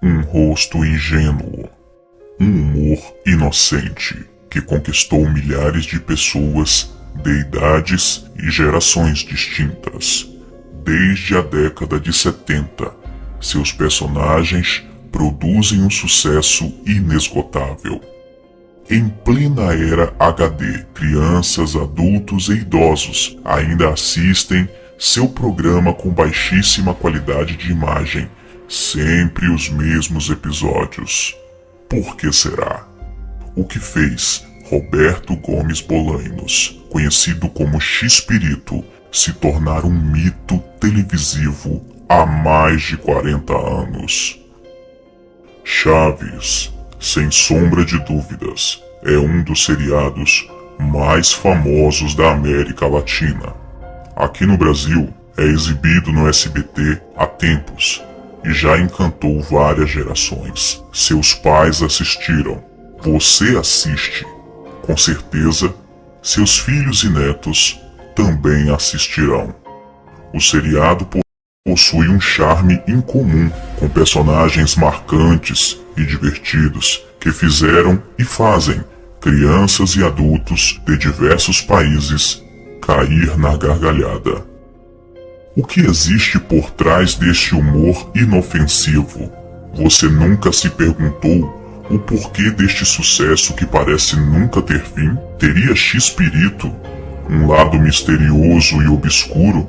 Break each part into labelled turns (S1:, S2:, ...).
S1: Um rosto ingênuo, um humor inocente que conquistou milhares de pessoas de idades e gerações distintas. Desde a década de 70, seus personagens produzem um sucesso inesgotável. Em plena era HD, crianças, adultos e idosos ainda assistem seu programa com baixíssima qualidade de imagem, sempre os mesmos episódios. Por que será? O que fez Roberto Gomes Bolanhos, conhecido como X-Pirito, se tornar um mito televisivo há mais de 40 anos? Chaves, sem sombra de dúvidas, é um dos seriados mais famosos da América Latina. Aqui no Brasil, é exibido no SBT há tempos e já encantou várias gerações. Seus pais assistiram, você assiste. Com certeza, seus filhos e netos também assistirão. O seriado possui um charme incomum, com personagens marcantes e divertidos que fizeram e fazem crianças e adultos de diversos países cair na gargalhada. O que existe por trás deste humor inofensivo? Você nunca se perguntou o porquê deste sucesso que parece nunca ter fim? Teria X-Pirito um lado misterioso e obscuro?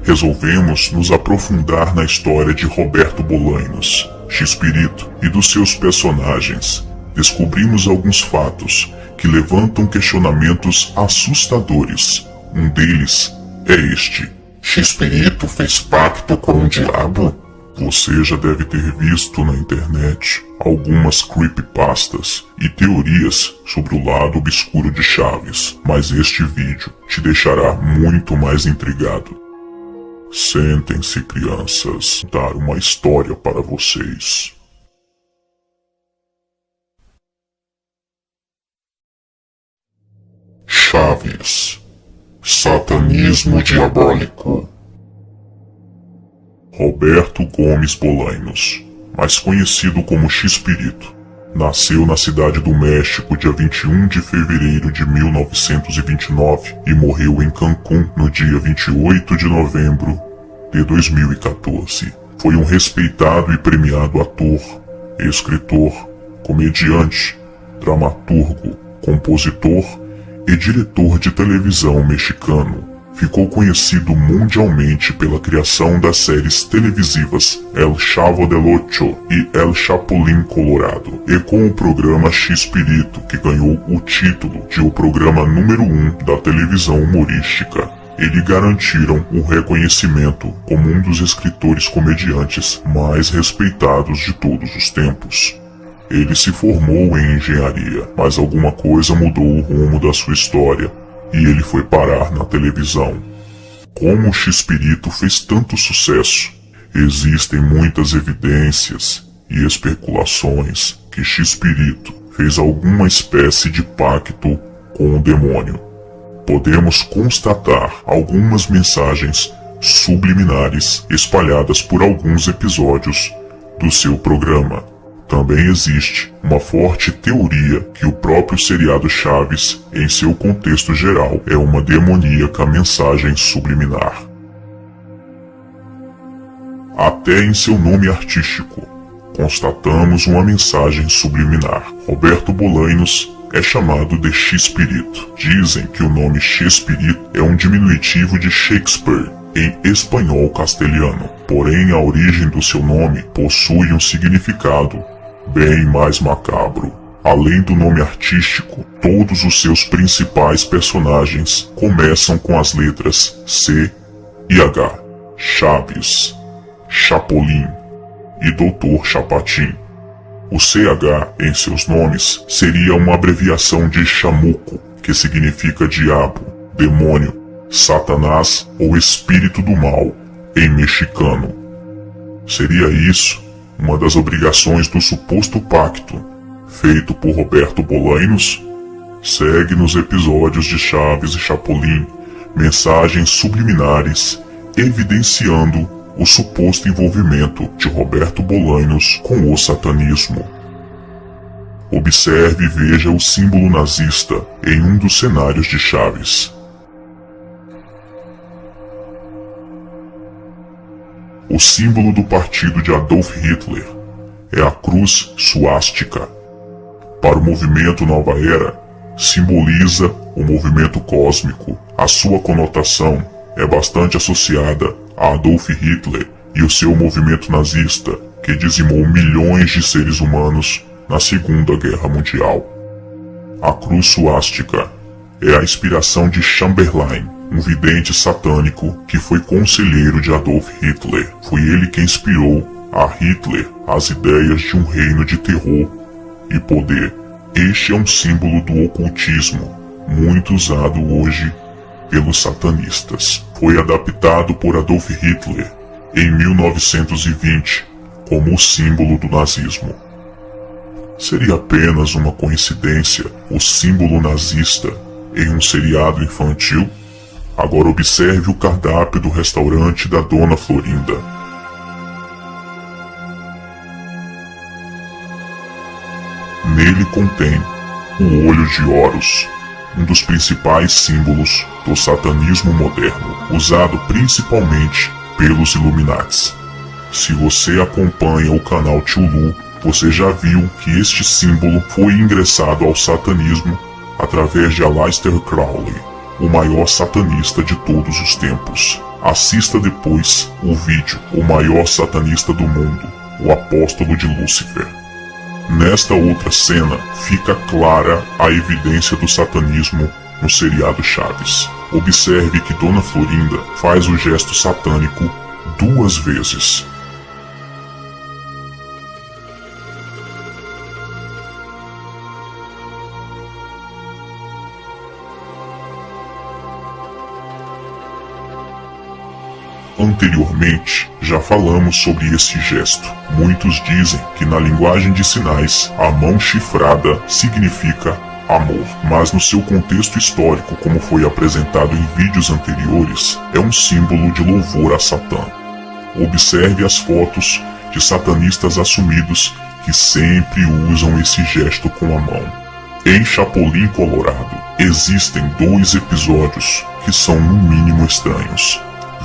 S1: Resolvemos nos aprofundar na história de Roberto Bolanhos, X-Pirito, e dos seus personagens. Descobrimos alguns fatos que levantam questionamentos assustadores. Um deles é este:
S2: X-Pirito fez pacto com o diabo?
S1: Você já deve ter visto na internet algumas creepypastas e teorias sobre o lado obscuro de Chaves, mas este vídeo te deixará muito mais intrigado. Sentem-se, crianças, vou dar uma história para vocês.
S2: Chaves. Satanismo diabólico.
S1: Roberto Gomes Bolanhos, mais conhecido como X-Pirito, nasceu na cidade do México dia 21 de fevereiro de 1929 e morreu em Cancún no dia 28 de novembro de 2014. Foi um respeitado e premiado ator, escritor, comediante, dramaturgo, compositor e diretor de televisão mexicano. Ficou conhecido mundialmente pela criação das séries televisivas El Chavo del Ocho e El Chapulín Colorado, e com o programa X-Pirito, que ganhou o título de o programa número 1 da televisão humorística. Ele garantiram o reconhecimento como um dos escritores comediantes mais respeitados de todos os tempos. Ele se formou em engenharia, mas alguma coisa mudou o rumo da sua história e ele foi parar na televisão. Como o X-Pirito fez tanto sucesso? Existem muitas evidências e especulações que X-Pirito fez alguma espécie de pacto com o demônio. Podemos constatar algumas mensagens subliminares espalhadas por alguns episódios do seu programa. Também existe uma forte teoria que o próprio seriado Chaves, em seu contexto geral, é uma demoníaca mensagem subliminar. Até em seu nome artístico, constatamos uma mensagem subliminar. Roberto Bolanhos é chamado de X-Pirito. Dizem que o nome X-Pirito é um diminutivo de Shakespeare, em espanhol castelhano. Porém, a origem do seu nome possui um significado bem mais macabro. Além do nome artístico, todos os seus principais personagens começam com as letras C e H. Chaves, Chapolin e Dr. Chapatin. O CH em seus nomes seria uma abreviação de chamuco, que significa diabo, demônio, Satanás ou espírito do mal em mexicano. Seria isso uma das obrigações do suposto pacto feito por Roberto Bolanhos? Segue nos episódios de Chaves e Chapolin mensagens subliminares evidenciando o suposto envolvimento de Roberto Bolanhos com o satanismo. Observe e veja o símbolo nazista em um dos cenários de Chaves. O símbolo do partido de Adolf Hitler é a cruz suástica. Para o movimento Nova Era, simboliza o movimento cósmico. A sua conotação é bastante associada a Adolf Hitler e o seu movimento nazista, que dizimou milhões de seres humanos na Segunda Guerra Mundial. A cruz suástica é a inspiração de Chamberlain, um vidente satânico que foi conselheiro de Adolf Hitler. Foi ele quem inspirou a Hitler as ideias de um reino de terror e poder. Este é um símbolo do ocultismo, muito usado hoje pelos satanistas. Foi adaptado por Adolf Hitler em 1920 como o símbolo do nazismo. Seria apenas uma coincidência o símbolo nazista em um seriado infantil? Agora observe o cardápio do restaurante da Dona Florinda. Nele contém o olho de Horus, um dos principais símbolos do satanismo moderno, usado principalmente pelos Illuminates. Se você acompanha o canal Tio Lu, você já viu que este símbolo foi ingressado ao satanismo através de Aleister Crowley, o maior satanista de todos os tempos. Assista depois o vídeo O Maior Satanista do Mundo, o Apóstolo de Lúcifer. Nesta outra cena, fica clara a evidência do satanismo no seriado Chaves. Observe que Dona Florinda faz o gesto satânico 2 vezes. Anteriormente, já falamos sobre esse gesto. Muitos dizem que na linguagem de sinais, a mão chifrada significa amor, mas no seu contexto histórico, como foi apresentado em vídeos anteriores, é um símbolo de louvor a Satã. Observe as fotos de satanistas assumidos que sempre usam esse gesto com a mão. Em Chapolin Colorado, existem 2 episódios que são no mínimo estranhos.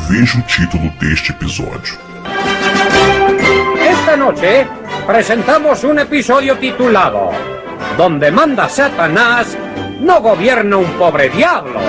S1: Veja o título deste episódio.
S3: Esta noche presentamos un episodio titulado Donde manda Satanás, no gobierna un pobre diablo.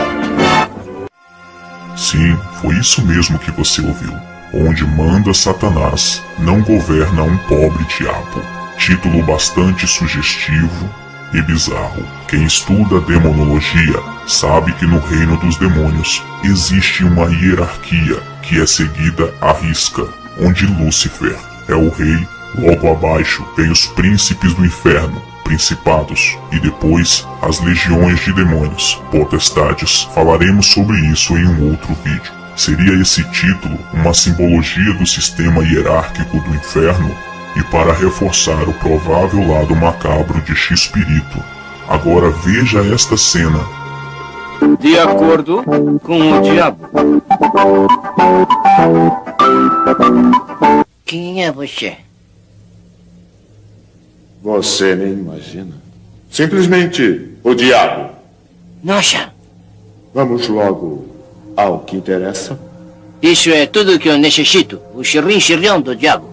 S1: Sim, foi isso mesmo que você ouviu. Onde manda Satanás, não governa um pobre diabo. Título bastante sugestivo e bizarro. Quem estuda demonologia sabe que no reino dos demônios existe uma hierarquia que é seguida à risca, onde Lúcifer é o rei, logo abaixo vem os príncipes do inferno, principados, e depois as legiões de demônios, potestades. Falaremos sobre isso em um outro vídeo. Seria esse título uma simbologia do sistema hierárquico do inferno? E para reforçar o provável lado macabro de X-Espírito, agora veja esta cena.
S4: De acordo com o diabo. Quem é você?
S5: Você nem imagina. Simplesmente o diabo.
S4: Nossa,
S5: Vamos logo ao que interessa.
S4: isso é tudo que eu necessito. O xirrim do diabo.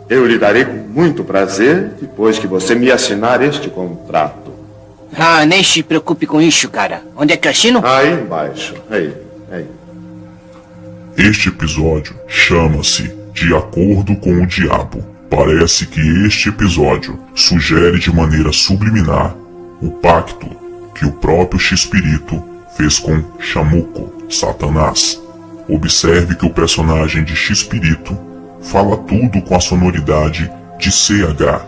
S5: Eu lhe darei com muito prazer depois que você me assinar este contrato.
S4: Ah, nem se preocupe com isso, cara. Onde é que eu assino?
S5: Aí embaixo. Aí.
S1: Este episódio chama-se De Acordo com o Diabo. Parece que este episódio sugere de maneira subliminar o pacto que o próprio X-Espírito fez com Chamuco, Satanás. Observe que o personagem de X-Espírito fala tudo com a sonoridade de CH.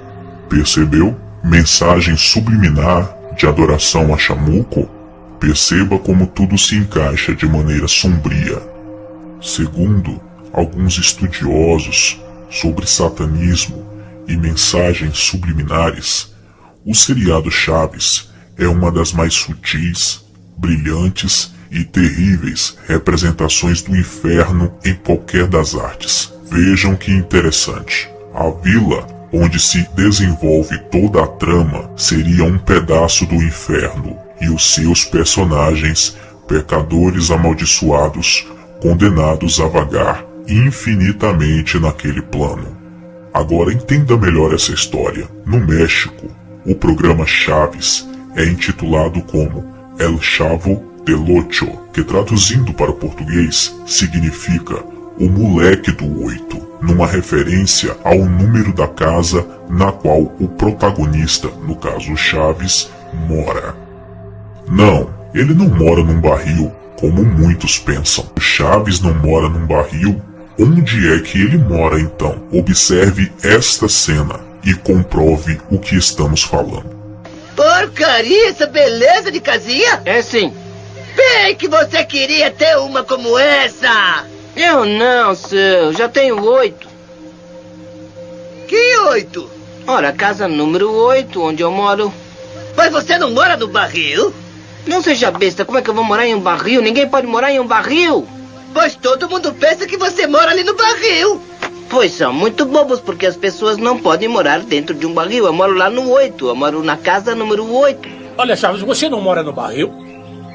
S1: Percebeu? Mensagem subliminar de adoração a Chamuco? Perceba como tudo se encaixa de maneira sombria. Segundo alguns estudiosos sobre satanismo e mensagens subliminares, o seriado Chaves é uma das mais sutis, brilhantes e terríveis representações do inferno em qualquer das artes. Vejam que interessante. A vila onde se desenvolve toda a trama seria um pedaço do inferno, e os seus personagens, pecadores amaldiçoados, condenados a vagar infinitamente naquele plano. Agora entenda melhor essa história. No México, o programa Chaves é intitulado como El Chavo del Ocho, que traduzindo para o português significa o moleque do 8, numa referência ao número da casa na qual o protagonista, no caso Chaves, mora. Não, ele não mora num barril, como muitos pensam. O Chaves não mora num barril. Onde é que ele mora então? Observe esta cena e comprove o que estamos falando.
S6: Porcaria, essa beleza de casinha!
S4: É sim.
S6: Bem que você queria ter uma como essa!
S4: Eu não, seu. Já tenho 8.
S6: Que 8?
S4: Ora, a casa número 8, onde eu moro.
S6: Mas você não mora no barril?
S4: Não seja besta, como é que eu vou morar em um barril? Ninguém pode morar em um barril.
S6: Pois todo mundo pensa que você mora ali no barril.
S4: Pois são muito bobos, porque as pessoas não podem morar dentro de um barril. Eu moro lá no 8, eu moro na casa número 8.
S7: Olha, Chaves, você não mora no barril?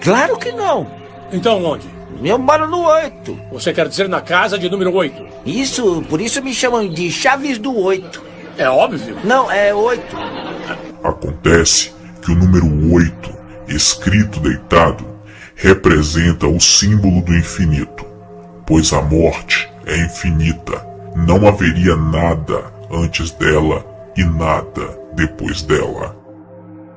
S8: Claro que não.
S7: Então onde?
S8: Eu moro no 8.
S7: Você quer dizer na casa de número 8?
S8: Isso, por isso me chamam de Chaves do 8.
S7: É óbvio.
S8: Não, é 8.
S1: Acontece que o número 8, escrito deitado, representa o símbolo do infinito, pois a morte é infinita. Não haveria nada antes dela e nada depois dela.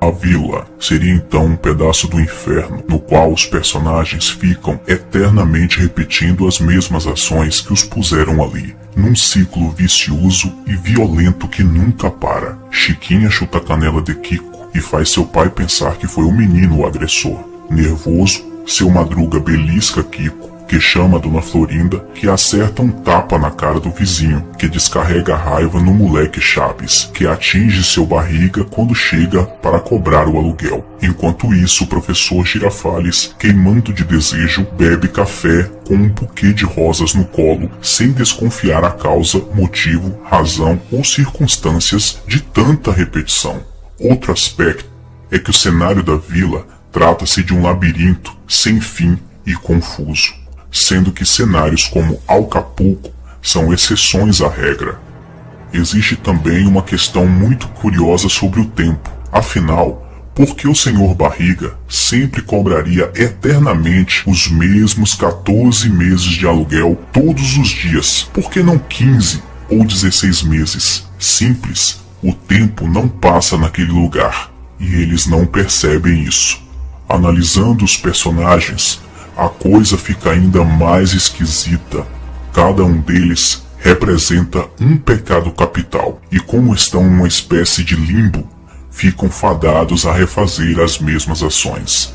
S1: A vila seria então um pedaço do inferno, no qual os personagens ficam eternamente repetindo as mesmas ações que os puseram ali, num ciclo vicioso e violento que nunca para. Chiquinha chuta a canela de Kiko e faz seu pai pensar que foi o menino o agressor. Nervoso, seu Madruga belisca Kiko, que chama a Dona Florinda, que acerta um tapa na cara do vizinho, que descarrega a raiva no moleque Chaves, que atinge seu barriga quando chega para cobrar o aluguel. Enquanto isso, o professor Girafales, queimando de desejo, bebe café com um buquê de rosas no colo, sem desconfiar a causa, motivo, razão ou circunstâncias de tanta repetição. Outro aspecto é que o cenário da vila trata-se de um labirinto sem fim e confuso, sendo que cenários como Acapulco são exceções à regra. Existe também uma questão muito curiosa sobre o tempo. Afinal, por que o Sr. Barriga sempre cobraria eternamente os mesmos 14 meses de aluguel todos os dias? Por que não 15 ou 16 meses? Simples, o tempo não passa naquele lugar, e eles não percebem isso. Analisando os personagens, a coisa fica ainda mais esquisita. Cada um deles representa um pecado capital, e como estão numa espécie de limbo, ficam fadados a refazer as mesmas ações.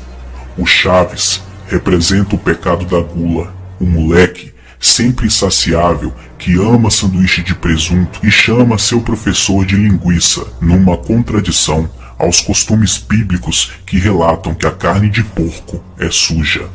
S1: O Chaves representa o pecado da gula, o moleque sempre insaciável que ama sanduíche de presunto e chama seu professor de linguiça, numa contradição aos costumes bíblicos que relatam que a carne de porco é suja.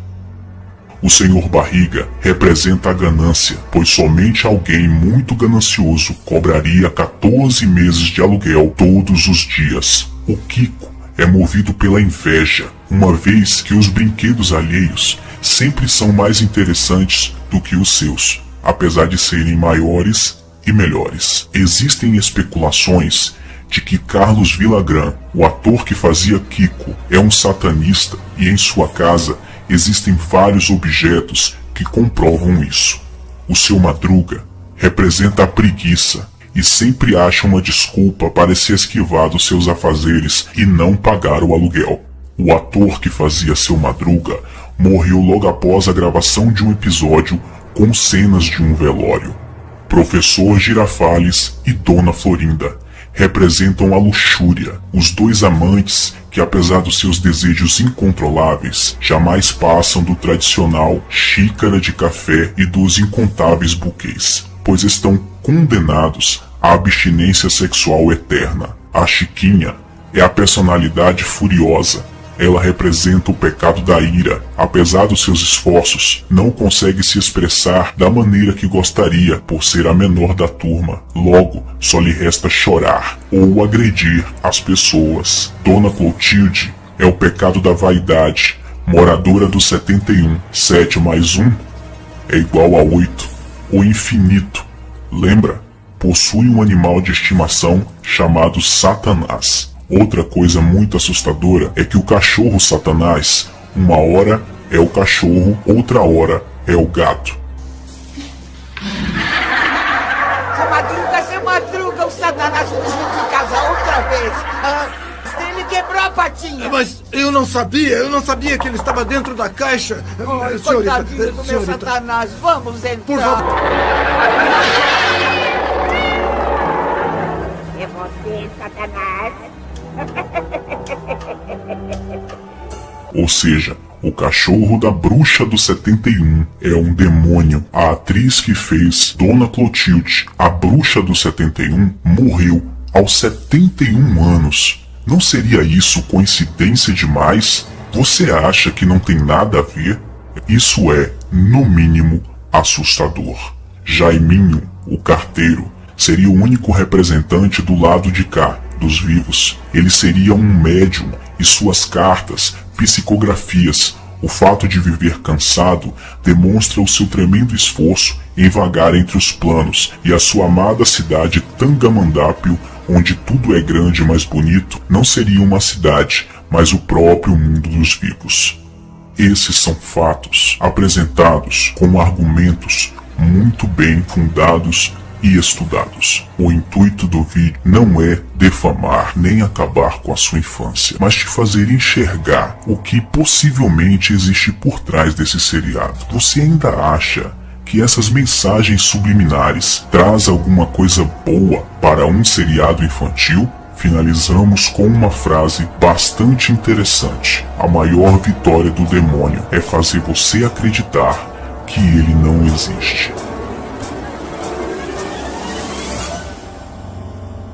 S1: O Sr. Barriga representa a ganância, pois somente alguém muito ganancioso cobraria 14 meses de aluguel todos os dias. O Kiko é movido pela inveja, uma vez que os brinquedos alheios sempre são mais interessantes do que os seus, apesar de serem maiores e melhores. Existem especulações de que Carlos Villagrán, o ator que fazia Kiko, é um satanista e em sua casa existem vários objetos que comprovam isso. O seu Madruga representa a preguiça e sempre acha uma desculpa para se esquivar dos seus afazeres e não pagar o aluguel. O ator que fazia seu Madruga morreu logo após a gravação de um episódio com cenas de um velório. Professor Girafales e Dona Florinda representam a luxúria, os dois amantes que, apesar dos seus desejos incontroláveis, jamais passam do tradicional xícara de café e dos incontáveis buquês, pois estão condenados à abstinência sexual eterna. A Chiquinha é a personalidade furiosa. Ela representa o pecado da ira. Apesar dos seus esforços, não consegue se expressar da maneira que gostaria por ser a menor da turma. Logo, só lhe resta chorar ou agredir as pessoas. Dona Clotilde é o pecado da vaidade, moradora do 71. 7 mais 1 é igual a 8. O infinito. Lembra? Possui um animal de estimação chamado Satanás. Outra coisa muito assustadora é que o cachorro Satanás, uma hora é o cachorro, outra hora é o gato.
S8: Seu Madruga, o Satanás fugiu de casa outra vez. Ele quebrou a patinha.
S9: Mas eu não sabia que ele estava dentro da caixa.
S8: Coitadinho do meu Satanás, vamos então.
S9: Por favor.
S10: É você, Satanás.
S1: Ou seja, o cachorro da bruxa do 71 é um demônio. A atriz que fez Dona Clotilde, a bruxa do 71, morreu aos 71 anos. Não seria isso coincidência demais? Você acha que não tem nada a ver? Isso é, no mínimo, assustador. Jaiminho, o carteiro, seria o único representante do lado de cá, dos vivos. Ele seria um médium e suas cartas, psicografias. O fato de viver cansado demonstra o seu tremendo esforço em vagar entre os planos, e a sua amada cidade Tangamandápio, onde tudo é grande e mais bonito, não seria uma cidade, mas o próprio mundo dos vivos. Esses são fatos apresentados com argumentos muito bem fundados e estudados. O intuito do vídeo não é defamar nem acabar com a sua infância, mas te fazer enxergar o que possivelmente existe por trás desse seriado. Você ainda acha que essas mensagens subliminares trazem alguma coisa boa para um seriado infantil? Finalizamos com uma frase bastante interessante. A maior vitória do demônio é fazer você acreditar que ele não existe.